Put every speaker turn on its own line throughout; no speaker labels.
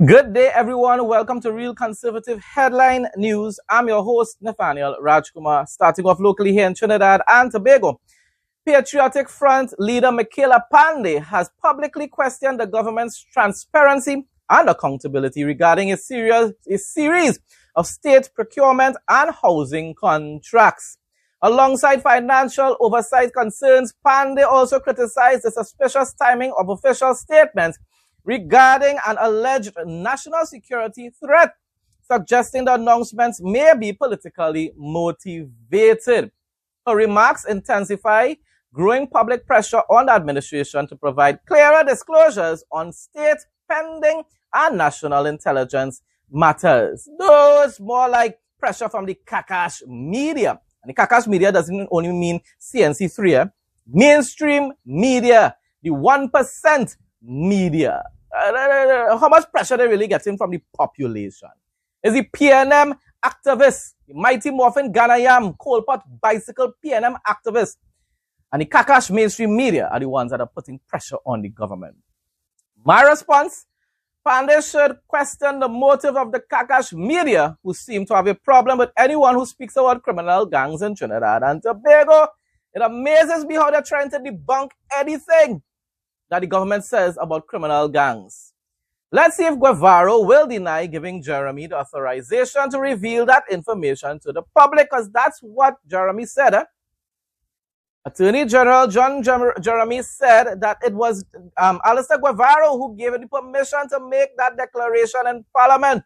Good day, everyone. Welcome to Real Conservative Headline News. I'm your host, Nathaniel Rajkumar. Starting off locally here in Trinidad and Tobago, Patriotic Front leader Mickela Panday has publicly questioned the government's transparency and accountability regarding a series of state procurement and housing contracts. Alongside financial oversight concerns, Panday also criticized the suspicious timing of official statements regarding an alleged national security threat, suggesting the announcements may be politically motivated. Her remarks intensify growing public pressure on the administration to provide clearer disclosures on state pending and national intelligence matters. Those more like pressure from the Kakash media. And the Kakash media doesn't only mean CNC3, mainstream media, the 1% media. How much pressure they really getting from the population? Is the PNM activists, the Mighty Morphin Ganayam, Coalpot Bicycle PNM activists, and the Kakash mainstream media are the ones that are putting pressure on the government. My response, Panday should question the motive of the Kakash media, who seem to have a problem with anyone who speaks about criminal gangs in Trinidad and Tobago. It amazes me how they're trying to debunk anything that the government says about criminal gangs. Let's see if Guevara will deny giving Jeremy the authorization to reveal that information to the public, because that's what Jeremy said. Attorney General John Jeremy said that it was Alistair Guevara who gave the permission to make that declaration in Parliament.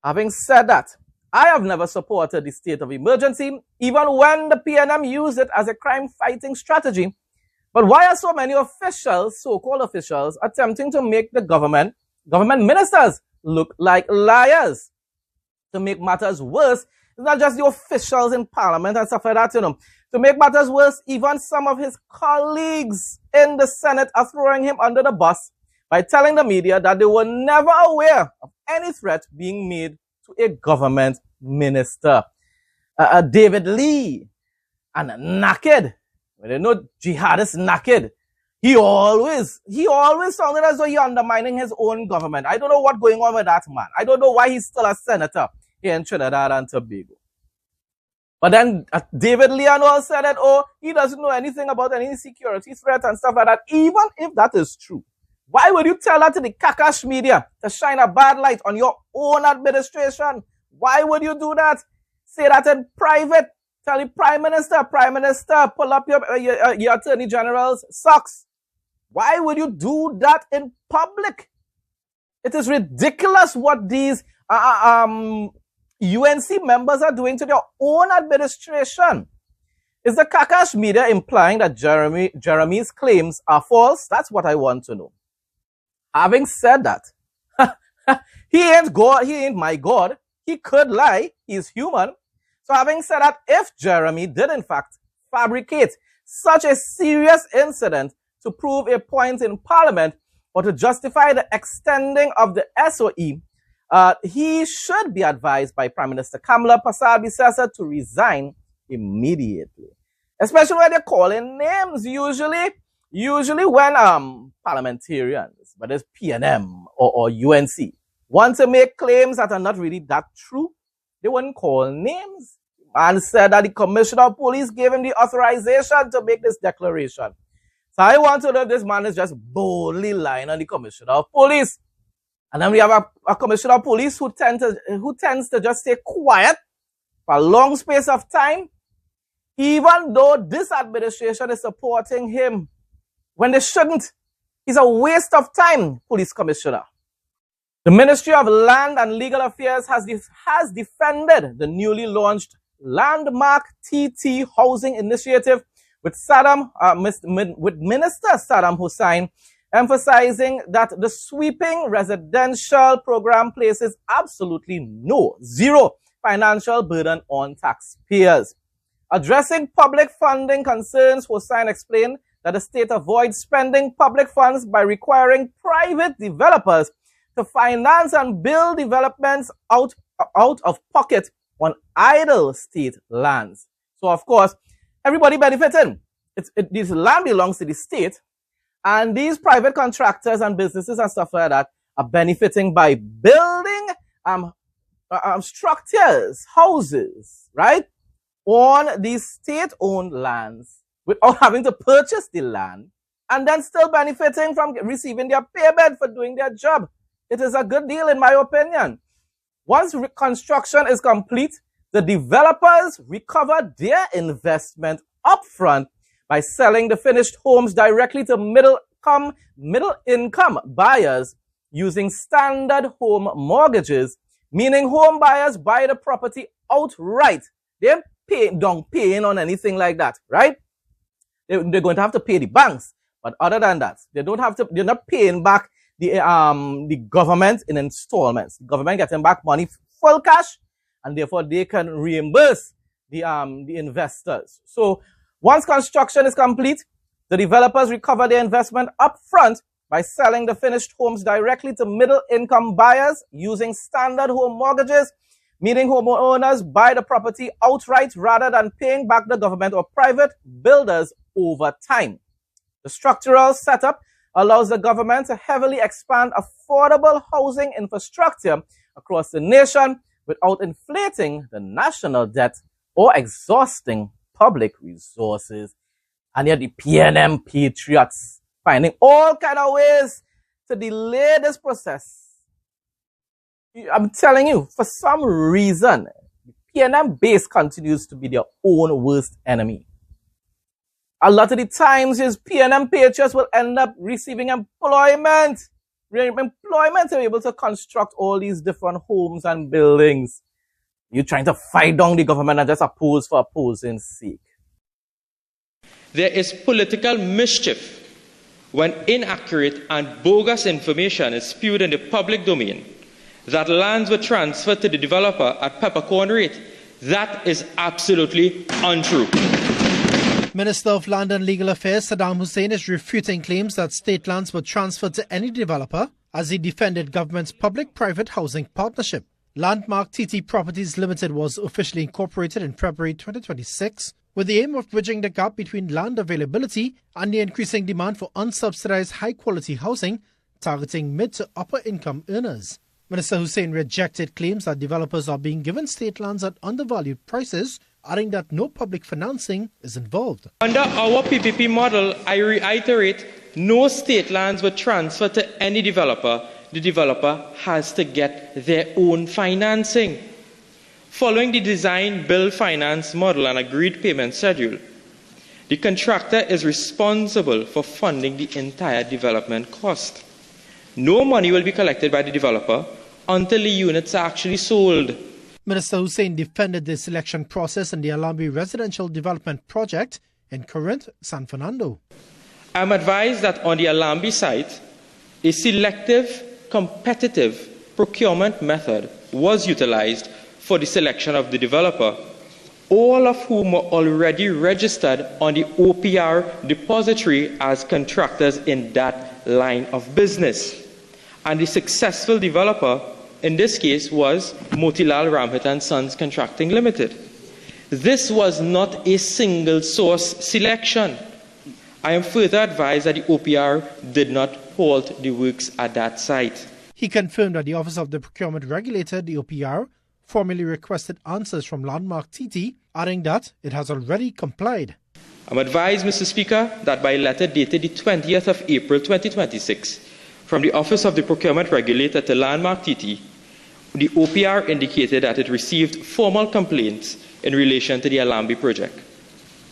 Having said that, I have never supported the state of emergency, even when the PNM used it as a crime-fighting strategy. But why are so many officials, so-called officials, attempting to make the government ministers look like liars? To make matters worse, it's not just the officials in Parliament and stuff like that, To make matters worse, even some of his colleagues in the Senate are throwing him under the bus by telling the media that they were never aware of any threat being made to a government minister. David Lee and Naked. When they know jihadist naked, he always sounded as though he undermining his own government. I don't know what's going on with that man. I don't know why he's still a senator here in Trinidad and Tobago. But then David Lee and all said that, he doesn't know anything about any security threat and stuff like that. Even if that is true, why would you tell that to the Kakash media to shine a bad light on your own administration? Why would you do that? Say that in private. Tell the Prime Minister, pull up your Attorney General's socks. Why would you do that in public? It is ridiculous what these UNC members are doing to their own administration. Is the Kakash media implying that Jeremy's claims are false? That's what I want to know. Having said that, he ain't God, he ain't my God. He could lie, he's human. So having said that, if Jeremy did in fact fabricate such a serious incident to prove a point in Parliament or to justify the extending of the SOE, he should be advised by Prime Minister Kamala Persad-Bissessar to resign immediately. Especially when they're calling names. Usually when parliamentarians, whether it's PNM or UNC, want to make claims that are not really that true, they wouldn't call names and said that the Commissioner of Police gave him the authorization to make this declaration. So I want to know if this man is just boldly lying on the Commissioner of Police. And then we have a Commissioner of Police who tends to just stay quiet for a long space of time, even though this administration is supporting him when they shouldn't. He's a waste of time, Police Commissioner. The Ministry of Land and Legal Affairs has defended the newly launched landmark TT housing initiative with Minister Saddam Hussein, emphasizing that the sweeping residential program places absolutely zero financial burden on taxpayers. Addressing public funding concerns, Hussein explained that the state avoids spending public funds by requiring private developers to finance and build developments out of pocket on idle state lands. So, of course, everybody benefiting. This land belongs to the state, and these private contractors and businesses and stuff like that are benefiting by building structures, houses, right, on these state-owned lands without having to purchase the land and then still benefiting from receiving their payment for doing their job. It is a good deal, in my opinion. Once construction is complete, the developers recover their investment upfront by selling the finished homes directly to middle-income buyers using standard home mortgages, meaning home buyers buy the property outright. They don't pay on anything like that, right? They're going to have to pay the banks, but other than that, they're not paying back the government in installments. The government getting back money full cash, and therefore they can reimburse the investors. So once construction is complete, the developers recover their investment upfront by selling the finished homes directly to middle-income buyers using standard home mortgages, meaning homeowners buy the property outright rather than paying back the government or private builders over time. The structural setup allows the government to heavily expand affordable housing infrastructure across the nation without inflating the national debt or exhausting public resources. And yet the PNM patriots finding all kind of ways to delay this process. I'm telling you, for some reason, the PNM base continues to be their own worst enemy. A lot of the times, his PNM patriots will end up receiving employment to be able to construct all these different homes and buildings. You're trying to fight down the government and just oppose for opposing's sake.
There is political mischief when inaccurate and bogus information is spewed in the public domain that lands were transferred to the developer at peppercorn rate. That is absolutely untrue.
Minister of Land and Legal Affairs Saddam Hussein is refuting claims that state lands were transferred to any developer as he defended government's public-private housing partnership. Landmark TT Properties Limited was officially incorporated in February 2026 with the aim of bridging the gap between land availability and the increasing demand for unsubsidized high-quality housing targeting mid- to upper-income earners. Minister Hussein rejected claims that developers are being given state lands at undervalued prices, adding that no public financing is involved.
Under our PPP model, I reiterate, no state lands were transferred to any developer. The developer has to get their own financing. Following the design, build, finance model and agreed payment schedule, the contractor is responsible for funding the entire development cost. No money will be collected by the developer until the units are actually sold.
Minister Hussein defended the selection process in the Alambi residential development project in Corinth, San Fernando.
I am advised that on the Alambi site, a selective, competitive procurement method was utilized for the selection of the developer, all of whom were already registered on the OPR depository as contractors in that line of business. And the successful developer in this case was Motilal Ramhit and Sons Contracting Limited. This was not a single source selection. I am further advised that the OPR did not halt the works at that site.
He confirmed that the Office of the Procurement Regulator, the OPR, formally requested answers from Landmark TT, adding that it has already complied.
I'm advised, Mr. Speaker, that by letter dated the 20th of April 2026, from the Office of the Procurement Regulator to Landmark TT, the OPR indicated that it received formal complaints in relation to the Alambi project.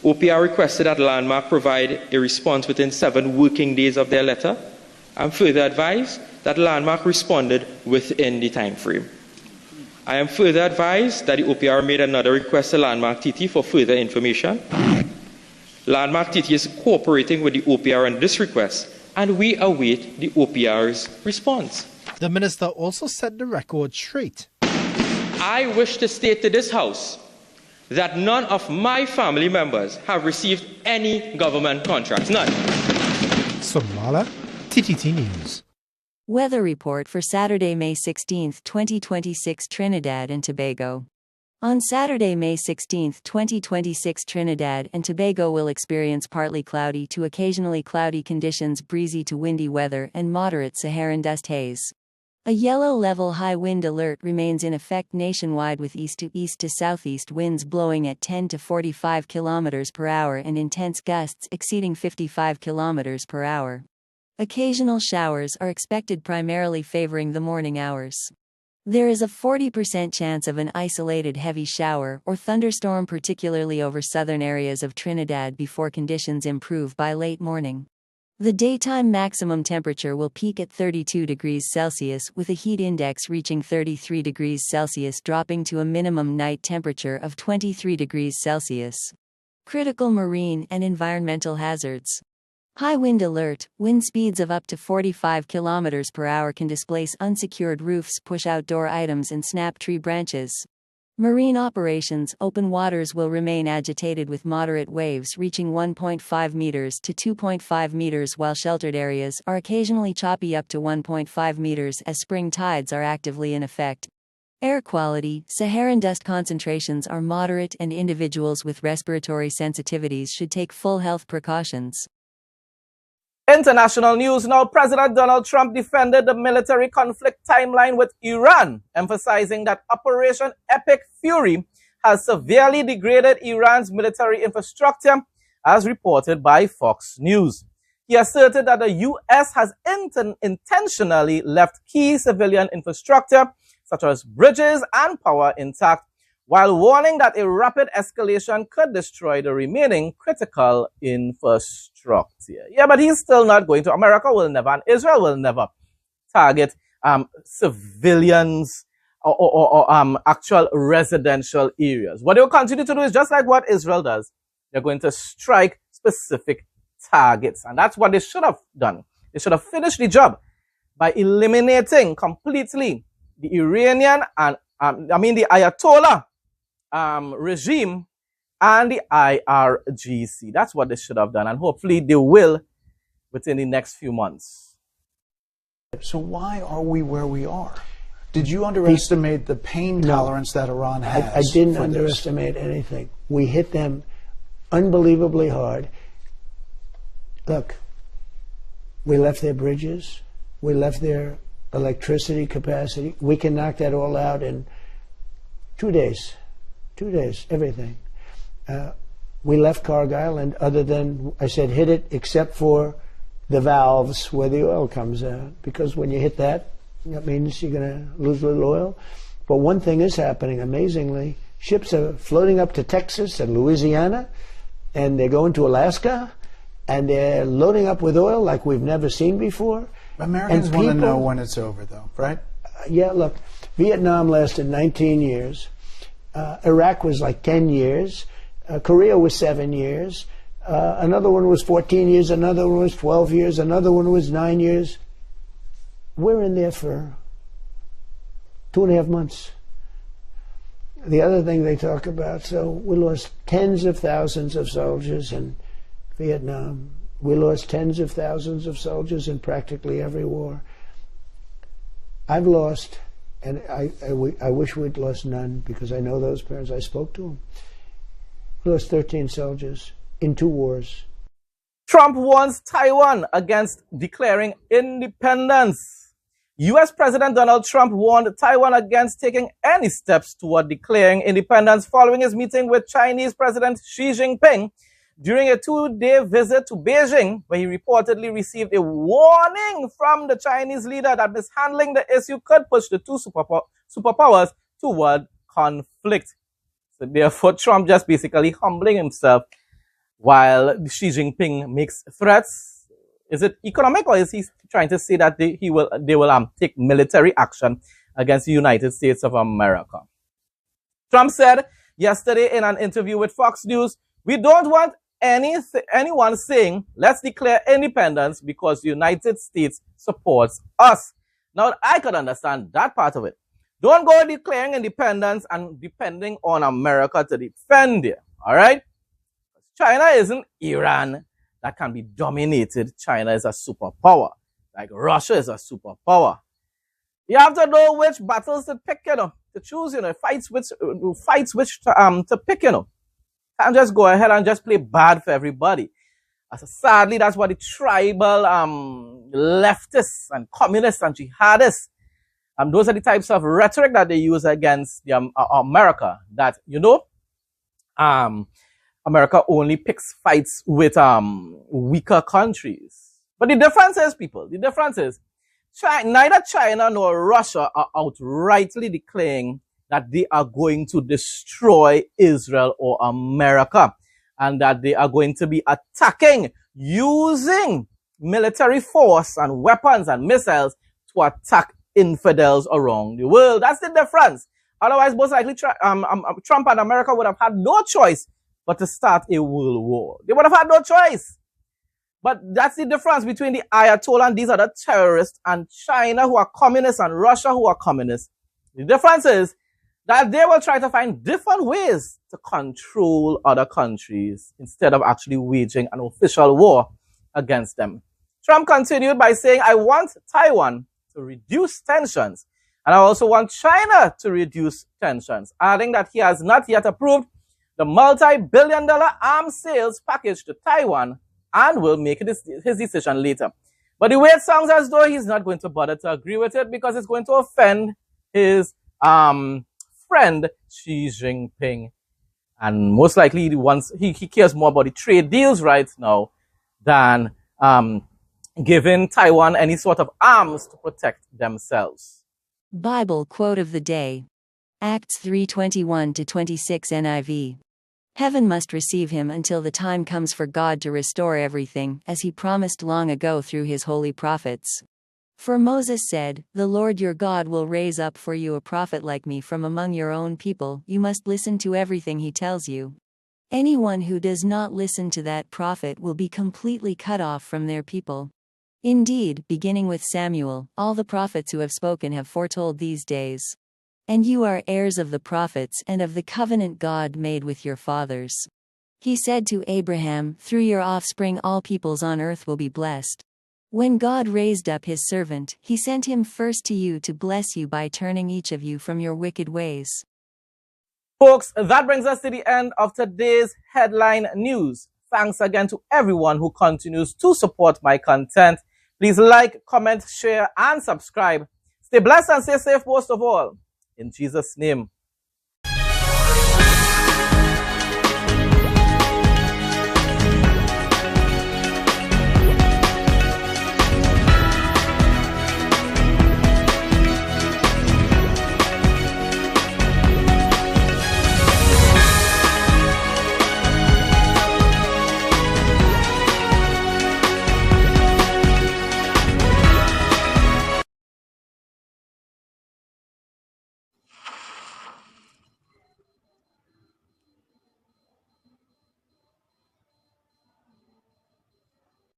OPR requested that Landmark provide a response within 7 working days of their letter. I'm further advised that Landmark responded within the time frame. I am further advised that the OPR made another request to Landmark TT for further information. Landmark TT is cooperating with the OPR on this request, and we await the OPR's response.
The minister also set the record straight.
I wish to state to this House that none of my family members have received any government contracts. None.
Somala, TTT News.
Weather report for Saturday, May 16, 2026, Trinidad and Tobago. On Saturday, May 16, 2026, Trinidad and Tobago will experience partly cloudy to occasionally cloudy conditions, breezy to windy weather, and moderate Saharan dust haze. A yellow level high wind alert remains in effect nationwide with east to southeast winds blowing at 10 to 45 km per hour and intense gusts exceeding 55 km per hour. Occasional showers are expected, primarily favoring the morning hours. There is a 40% chance of an isolated heavy shower or thunderstorm, particularly over southern areas of Trinidad, before conditions improve by late morning. The daytime maximum temperature will peak at 32 degrees Celsius, with a heat index reaching 33 degrees Celsius, dropping to a minimum night temperature of 23 degrees Celsius. Critical marine and environmental hazards. High wind alert. Wind speeds of up to 45 km per hour can displace unsecured roofs, push outdoor items, and snap tree branches. Marine operations. Open waters will remain agitated with moderate waves reaching 1.5 meters to 2.5 meters, while sheltered areas are occasionally choppy up to 1.5 meters as spring tides are actively in effect. Air quality. Saharan dust concentrations are moderate, and individuals with respiratory sensitivities should take full health precautions.
International news now. President Donald Trump defended the military conflict timeline with Iran, emphasizing that Operation Epic Fury has severely degraded Iran's military infrastructure, as reported by Fox News. He asserted that the U.S. has intentionally left key civilian infrastructure, such as bridges and power, intact, while warning that a rapid escalation could destroy the remaining critical infrastructure. Yeah, but he's still not going to. America will never, and Israel will never target civilians or actual residential areas. What they will continue to do is just like what Israel does. They're going to strike specific targets, and that's what they should have done. They should have finished the job by eliminating completely the Iranian and the Ayatollah regime and the IRGC. That's what they should have done, and hopefully they will within the next few months.
So why are we where we are? Did you underestimate the pain tolerance that Iran has?
I didn't underestimate anything. We hit them unbelievably hard. Look, we left their bridges. We left their electricity capacity. We can knock that all out in 2 days. 2 days, everything. We left Cargill, and other than, I said, hit it except for the valves where the oil comes out. Because when you hit that, that means you're going to lose a little oil. But one thing is happening, amazingly. Ships are floating up to Texas and Louisiana, and they're going to Alaska, and they're loading up with oil like we've never seen before.
Americans want to know when it's over, though, right?
Yeah, look, Vietnam lasted 19 years. Iraq was like 10 years. Korea was 7 years. Another one was 14 years. Another one was 12 years. Another one was 9 years. We're in there for 2.5 months. The other thing they talk about, so we lost tens of thousands of soldiers in Vietnam. We lost tens of thousands of soldiers in practically every war. I've lost, and I wish we'd lost none, because I know those parents. I spoke to them. We lost 13 soldiers in 2 wars.
Trump warns Taiwan against declaring independence. U.S. President Donald Trump warned Taiwan against taking any steps toward declaring independence following his meeting with Chinese President Xi Jinping during a 2-day visit to Beijing, where he reportedly received a warning from the Chinese leader that mishandling the issue could push the two superpowers toward conflict. So therefore, Trump just basically humbling himself while Xi Jinping makes threats. Is it economic, or is he trying to say that they will take military action against the United States of America? Trump said yesterday in an interview with Fox News, "We don't want anyone saying, let's declare independence because the United States supports us." Now, I could understand that part of it. Don't go declaring independence and depending on America to defend you, all right? China isn't Iran that can be dominated. China is a superpower, like Russia is a superpower. You have to know which battles to pick, to choose, fights which to pick, Can't just go ahead and just play bad for everybody. Sadly, that's what the tribal leftists and communists and jihadists Those are the types of rhetoric that they use against America. That, America only picks fights with weaker countries. But the difference is, people, neither China nor Russia are outrightly declaring that they are going to destroy Israel or America, and that they are going to be attacking using military force and weapons and missiles to attack infidels around the world. That's the difference. Otherwise, most likely, Trump and America would have had no choice but to start a world war. They would have had no choice. But that's the difference between the Ayatollah and these other terrorists, and China, who are communists, and Russia, who are communists. The difference is that they will try to find different ways to control other countries instead of actually waging an official war against them. Trump continued by saying, I want Taiwan to reduce tensions, and I also want China to reduce tensions, adding that he has not yet approved the multi-billion-dollar arms sales package to Taiwan and will make his decision later. But the way it sounds as though he's not going to bother to agree with it because it's going to offend his friend Xi Jinping. And most likely he cares more about the trade deals right now than giving Taiwan any sort of arms to protect themselves.
Bible quote of the day. Acts 3:21-26 NIV. Heaven must receive him until the time comes for God to restore everything, as he promised long ago through his holy prophets. For Moses said, the Lord your God will raise up for you a prophet like me from among your own people. You must listen to everything he tells you. Anyone who does not listen to that prophet will be completely cut off from their people. Indeed, beginning with Samuel, all the prophets who have spoken have foretold these days. And you are heirs of the prophets and of the covenant God made with your fathers. He said to Abraham, through your offspring all peoples on earth will be blessed. When God raised up his servant, he sent him first to you to bless you by turning each of you from your wicked ways.
Folks, that brings us to the end of today's headline news. Thanks again to everyone who continues to support my content. Please like, comment, share, and subscribe. Stay blessed and stay safe most of all. In Jesus' name.